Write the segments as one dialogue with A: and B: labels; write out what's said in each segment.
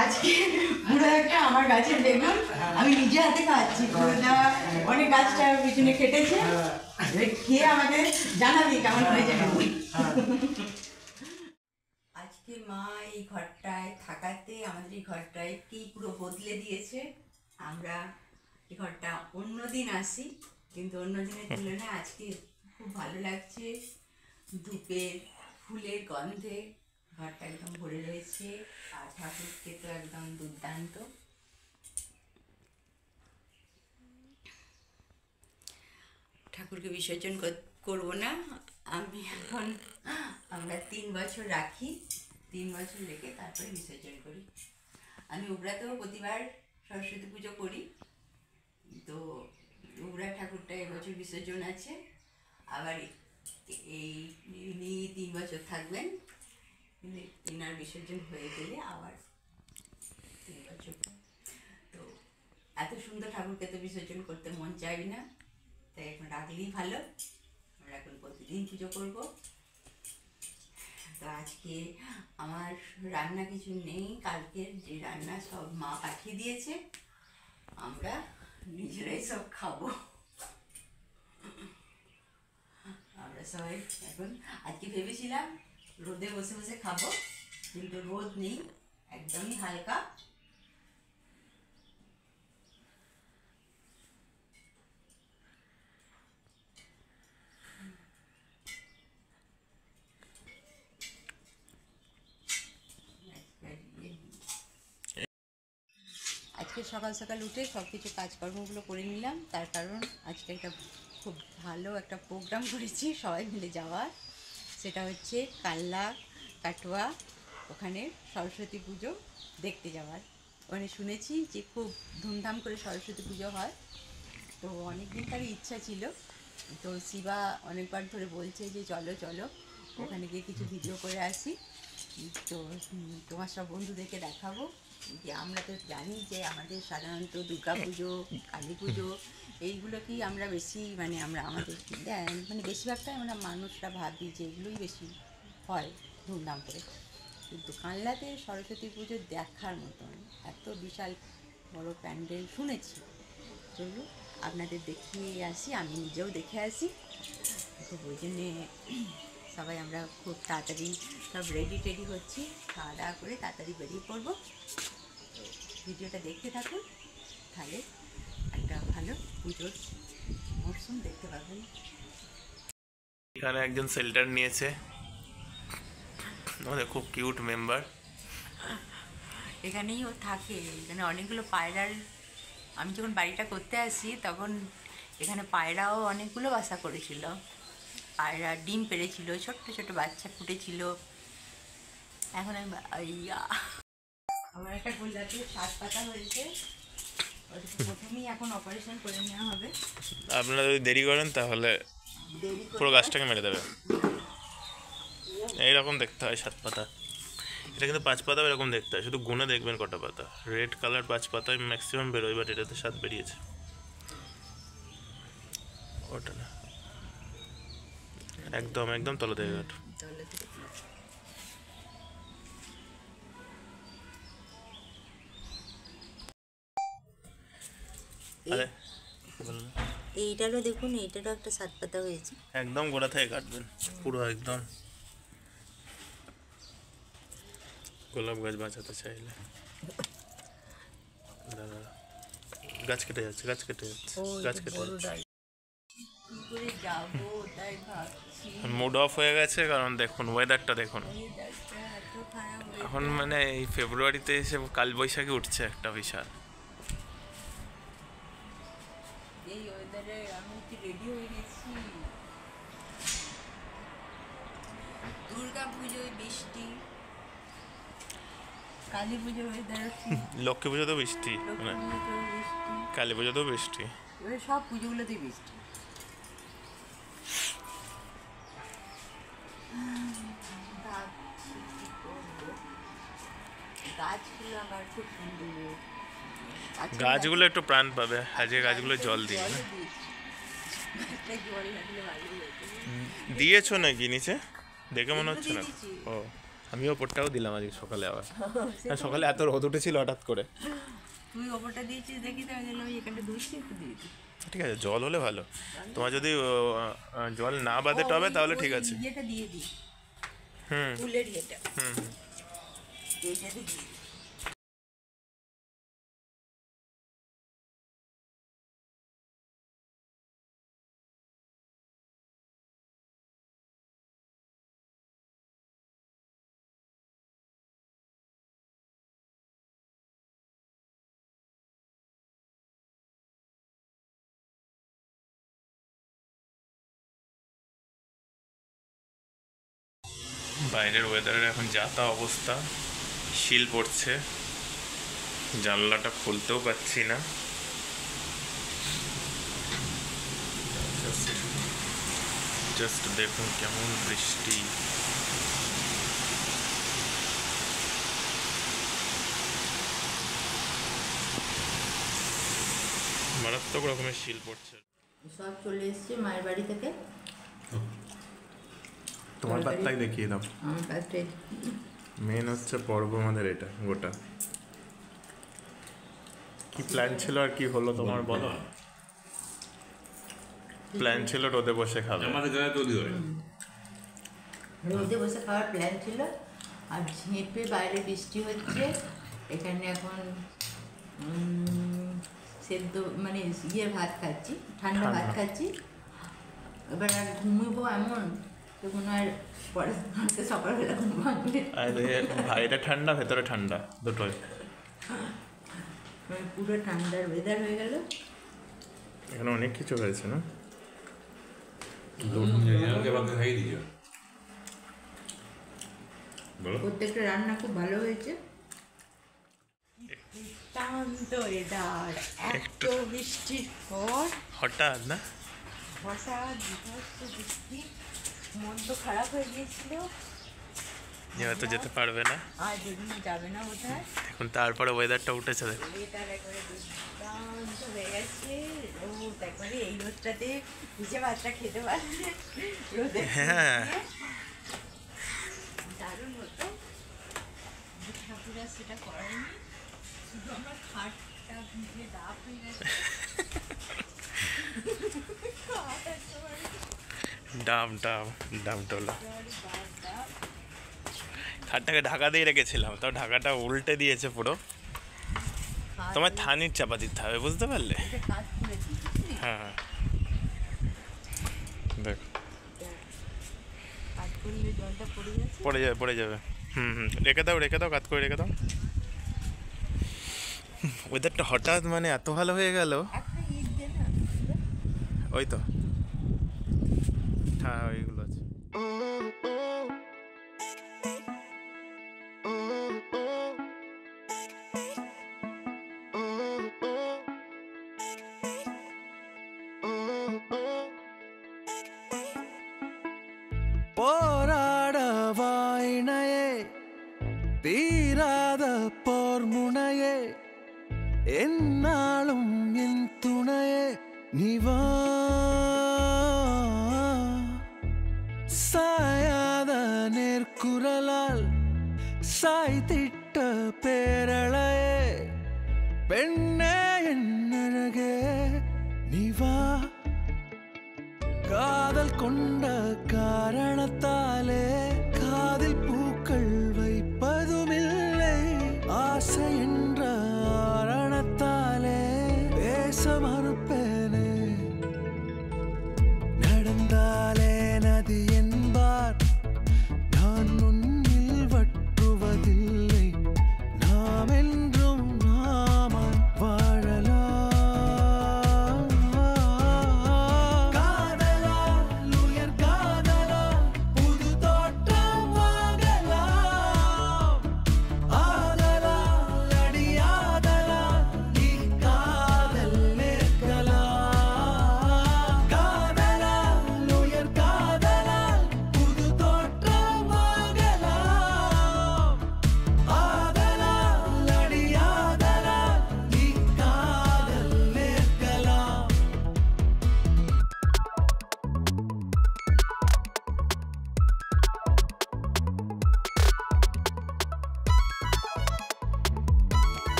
A: আজকে পুরো একটা আমার গাছের বেগুন আমি নিজে হাতে খাচ্ছি। পুরোটা অনেক গাছটা পিছনে কেটেছে, খেয়ে আমাকে জানাবি কেমন হয়েছে বেগুন। আজকে মা এই ঘরটায় থাকাতে আমাদের এই ঘরটায় কি পুরো বদলে দিয়েছে। আমরা এই ঘরটা অন্যদিন আসি, কিন্তু অন্য দিনের তুলনায় আজকে খুব ভালো লাগছে। ধূপের ফুলের গন্ধে ঘরটা একদম ভরে রয়েছে, আর ঠাকুরকে তো একদম দুর্দান্ত। ঠাকুরকে বিসর্জন করবো না আমি এখন, আমরা 3 বছর রাখি, 3 বছর রেখে তারপরে বিসর্জন করি। আমি উবরাতেও প্রতিবার সরস্বতী পুজো করি, তো উবরা ঠাকুরটা এবছর বিসর্জন আছে। আবার এই ইনি 3 বছর থাকবেন, এনার বিসর্জন হয়ে গেলে আবার 3 বছর। তো এত সুন্দর ঠাকুরকে তো বিসর্জন করতে মন চাই না, তাই এখন রাখলেই ভালো। আমরা এখন প্রতিদিন পুজো করব। তো আজকে আমার রান্না কিছু নেই, কালকের যে রান্না সব মা পাঠিয়ে দিয়েছে, আমরা নিজেরাই সব খাবো। আমরা সবাই এখন আজকে ভেবেছিলাম রোদে বসে বসে খাবো, কিন্তু রোদ নেই, একদমই হালকা। আজকে সকাল সকাল উঠে সব কিছু কাজকর্মগুলো করে নিলাম, তার কারণ আজকে একটা খুব ভালো একটা প্রোগ্রাম করেছি সবাই মিলে যাওয়ার। সেটা হচ্ছে কাল্লা কাটোয়া, ওখানে সরস্বতী পুজো দেখতে যাওয়ার। ওখানে শুনেছি যে খুব ধুমধাম করে সরস্বতী পুজো হয়, তো অনেক দিন তারই ইচ্ছা ছিল। তো শিবা অনেকবার ধরে বলছে যে চলো চলো ওখানে গিয়ে কিছু ভিডিও করে আসি। তো তোমার সব বন্ধুদেরকে দেখাবো যে আমরা তো জানি যে আমাদের সাধারণত দুর্গা পুজো, কালী পুজো এইগুলোকেই আমরা বেশি আমরা আমাদের মানে বেশিরভাগটাই আমরা মানুষরা ভাবি যে এগুলোই বেশি হয় ধুমধাম করে, কিন্তু কানলাতে সরস্বতী পুজো দেখার মতন এত বিশাল বড় প্যান্ডেল শুনেছি। চলো আপনাদের দেখিয়ে আসি, আমি নিজেও দেখে আসি। তো ওই জন্যে সবাই আমরা খুব তাড়াতাড়ি সব রেডি টেডি হচ্ছি, খাওয়া দাওয়া করে তাড়াতাড়ি বেরিয়ে পড়বো। ভিডিওটা দেখতে থাকুন, তাহলে একটা ভালো পুজোর মরশুম দেখতে পাবেন।
B: এখানে একজন শেল্টার নিয়েছে, আমাদের খুব কিউট মেম্বার।
A: এখানেই ও থাকে, এখানে অনেকগুলো পায়রার, আমি যখন বাড়িটা করতে আসি তখন এখানে পায়রাও অনেকগুলো বাসা করেছিল, পায়রা ডিম পেড়েছিল, ছোট্ট ছোট বাচ্চা ফুটেছিল। এখন আমি আমার একটা গোলাপের 7 পাতা হয়েছে, প্রথমেই এখন অপারেশন করে নেওয়া হবে।
B: আপনারা যদি দেরি করেন তাহলে পুরো গাছটাকে মেরে দেবে। এইরকম দেখতে হয় 7 পাতা, এটা কিন্তু 5 পাতা এরকম দেখতে হয়, শুধু গুনে দেখবেন কটা পাতা। রেড কালার 5 পাতায় ম্যাক্সিমাম বেরোয়, বাট এটাতে 7 বেরিয়েছে। ওটা না, একদম একদম তলা থেকে কাটো।
A: এইটারও দেখুন, এইটারও একটা 7 পাতা হয়েছে।
B: একদম গোড়া থেকে কাটবেন পুরো একদম। গোলাপ গাছ বাঁচাতে চাইলে গাছ কেটে যাচ্ছে, গাছ কেটে যাচ্ছে, গাছ কেটে যাচ্ছে। মুড অফ হয়ে গেছে, কারণ দেখুন ওয়েদারটা দেখুন এখন, এই ফেব্রুয়ারিতে এসে কালবৈশাখী উঠছে একটা বিশাল।
A: এই ওয়েদারে আমি কি রেডি হয়ে গেছি। দুর্গা পুজোয় বৃষ্টি, কালী পুজো ওয়েদার,
B: লক্ষ্মী পুজো তো বৃষ্টি, কালী পুজো তো বৃষ্টি,
A: এবার সব পুজোগুলোতেই বৃষ্টি। গাছগুলো আবার খুব সুন্দর,
B: গাছগুলো একটু প্রাণ পাবে আজকে, গাছগুলো জল দিয়ে দিয়েছো নাকি নিচে? দেখে মনে হচ্ছে না। ও আমিও ওপরটাও দিলাম আজকে সকালে আবার। সকালে এত রোদ উঠেছিল হঠাৎ করে।
A: তুই ওপরটা দিয়েছিস দেখি, তো আমি বললাম এখানটা ধুচ্ছি, একটু দিয়ে দিই।
B: ঠিক আছে, জল হলে ভালো। তোমার যদি জল না বাদে টবে তাহলে ঠিক আছে।
A: ইয়েটা দিয়ে দিই,
B: হুম
A: ফুলের ইয়েটা,
B: হুম।
A: এইটা দিয়ে দিই।
B: বাইরের ওয়েদারের এখন যা তা অবস্থা, শিল পড়ছে, জানলাটা খুলতেও পাচ্ছি না। জাস্ট দেখুন কেমন বৃষ্টি। মারাত্মক রকমের শিল পড়ছে।
A: সব চলে এসছে মায়ের বাড়ি থেকে।
B: তোমার পাত্তাই দেখিয়ে দাও।
A: আমার পাত্রে
B: মেন হচ্ছে পর্ব আমাদের এটা গোটা। কি প্ল্যান ছিল আর কি হলো তোমার বলো? প্ল্যান ছিল রোদে বসে খাবে।
C: আমাদের গায়ে তৈরি হয়
A: রোদে বসে খাওয়ার প্ল্যান ছিল, আর ঝেঁপে বাইরে বৃষ্টি হচ্ছে। এখানে এখন সেদ্ধ মানে ইয়ে ভাত খাচ্ছি, ঠান্ডা ভাত খাচ্ছি। এবার আর ঘুমবো এমন তো মনে হয় পরে সকালবেলা ঘুম ভাঙবে।
B: বাইরে ঠান্ডা ভেতরে ঠান্ডা দুটোই।
A: পুরো ঠান্ডার ওয়েদার হয়ে গেল।
B: এখানে অনেক কিছু হয়েছে না?
C: খাইয়ে দিও বলো।
A: প্রত্যেকটা রান্না খুব ভালো হয়েছে। শান্ত ওয়েদার, এত বৃষ্টির পর
B: হঠাৎ না
A: বর্ষা বিভৎস বৃষ্টি, মন তো খারাপ হয়ে গিয়েছিল
B: যে হয়তো যেতে পারবে না,
A: আর যেদিন যাবে না বোধ হয়।
B: এখন তারপরে ওয়েদারটা উঠেছে দেখো।
A: ওয়েদার একবারে দুর্দান্ত হয়ে গেছে। রোদ একবারে, এই রোদটাতে ভিজে ভাতটা খেতে পারলে রোদে
B: হ্যাঁ।
A: দারুণ হতো। ঠাকুরা সেটা করেনি, শুধু আমার খাটটা ভিজে ডাব হয়ে গেছে।
B: ডাব ডাব ডাব টোলা। খাটটাকে ঢাকা দিয়ে রেখেছিলাম, তাও ঢাকাটা উল্টে দিয়েছে পুরো। তোমার থানির চাপা দিতে হবে, বুঝতে পারলে? হ্যাঁ দেখো পড়ে যাবে পড়ে যাবে। হুম হুম, রেখে দাও কাজ করে রেখে দাও। ওয়েদারটা হঠাৎ মানে এত ভালো হয়ে গেল। ওই তো হ্যাঁ ওইগুলো আছে।
D: போராட வாய்ணையே தீராத போர் முனையே என்னாலும் என் துணையே நிவா சாயாத நேர்குரலால் சாய்த்திட்ட பேரழையே பெண்ணே என் அழகே நிவா காதல் கொண்ட காரணத்தாலே காதில் பூக்கள் வைப்பதுமில்லை, ஆசை என்ற ஆரணத்தாலே பேச மறுப்பேனே. நடந்தாலே நதி என்பார், நான் உன்னில் வற்றுவதில்லை, நாம் என்றும் நாமாய் வாழலாம். காதலா புது தோட்டம்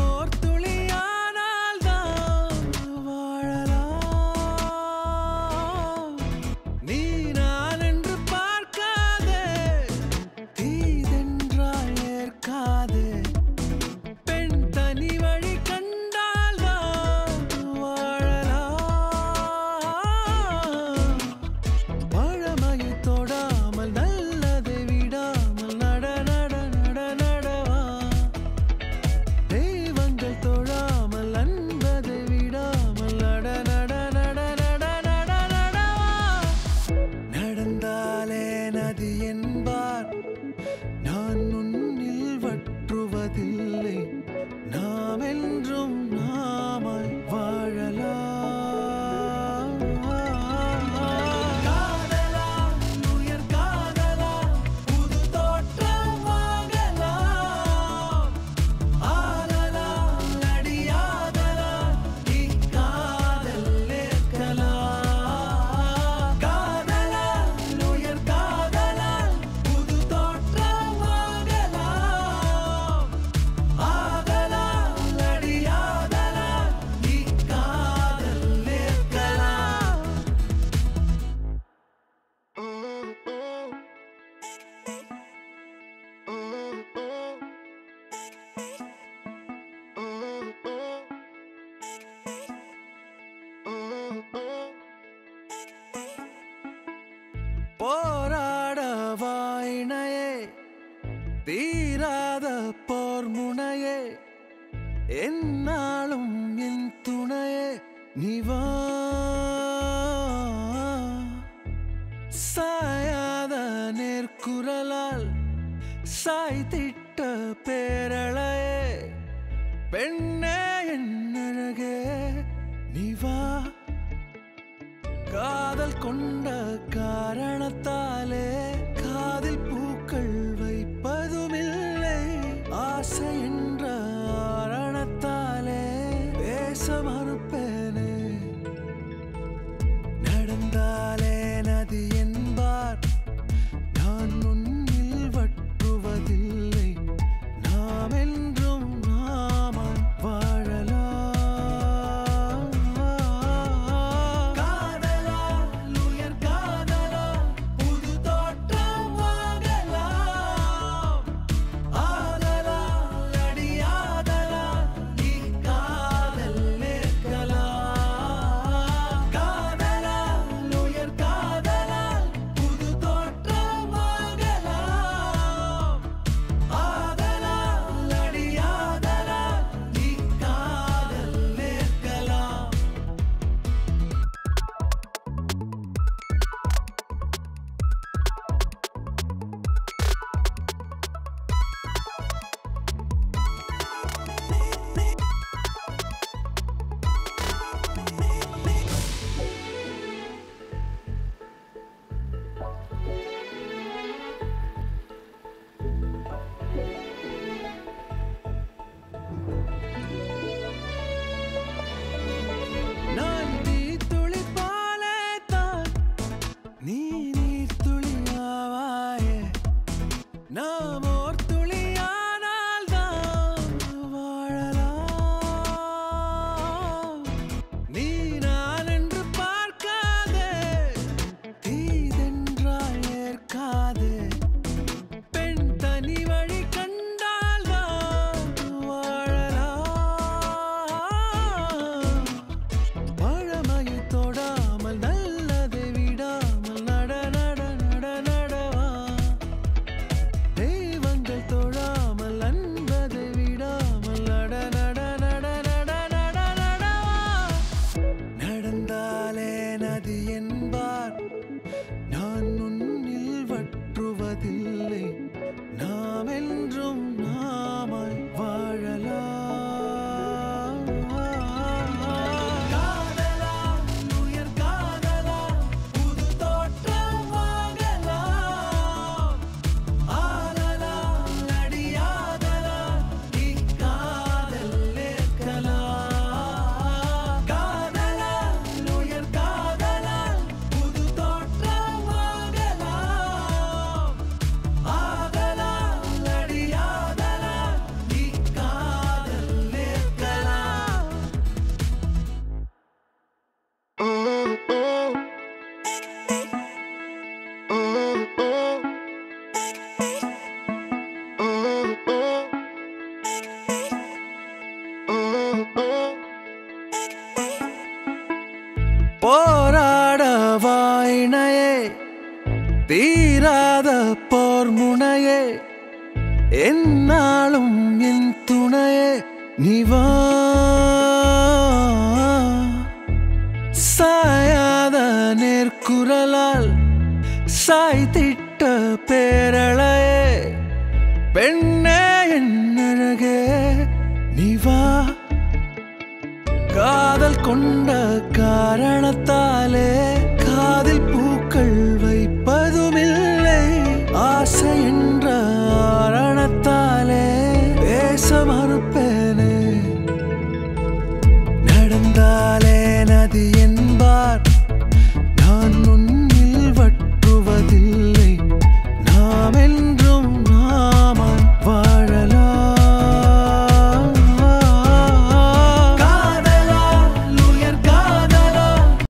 D: ஓர் துளியானால் தான் வாழலாம். நீ நான் என்று பார்க்காதே, தீதென்றால் ஏற்காதே. பெண் தனி வழி கண்டால் தான் வாழலாம். பழமையை தொடாமல் நல்லதை விடாமல் நட நட நட நடவா. தெய்வங்கள் தொழாமல் அன்பதை விடாமல் நட நட நட நட நட நடவா. நடந்தாலே நதி என்பார், நான் உன்னில் வற்றுவதில்லை. நாம் என்றும் நாமாய் வாழலாம். காதலா உயர் காதலா புது தோற்றம் வாங்கலாம். ஆதலா அடியாதலா இக்காதல் ஏற்கலாம். காதலா உயர் காதலா புது தோற்றம் வாங்கலாம். ஆதலா அடியாதலா இக்காதல் ஏற்கலாம். போராட வாயினையே, தீராத போர் முனையே, என்னாலும் என் துணையே நீ வா. சாயாத நேர்குரலால் சாய்த்திட்ட பேரழையே, பெண்ணே என் அழகே நீ வா. காதல் கொண்ட காரணத்தாலே காதில் பூக்கள் வைப்பதுமில்லை. ஆசை என்ற ஆரணத்தாலே பேச மறுப்பேனே. நடந்தாலே நதி என்பார், நான் உன்னில் வற்றுவதில்லை. நாம் என்றும் நாமாய் வாழலாம். காதலா உயர் காதலா புது தோற்றம் போராட வாயினையே தீராத போர் முனையே என்னாலும் என் துணையே நிவா சாயாத நேர்குரலால் சாய்த்திட்ட பேரழையே பெண்ணே என் அழகே நிவா காதல் கொண்ட காரணத்தாலே காதில் பூக்கள் வைப்பதுமில்லை ஆசை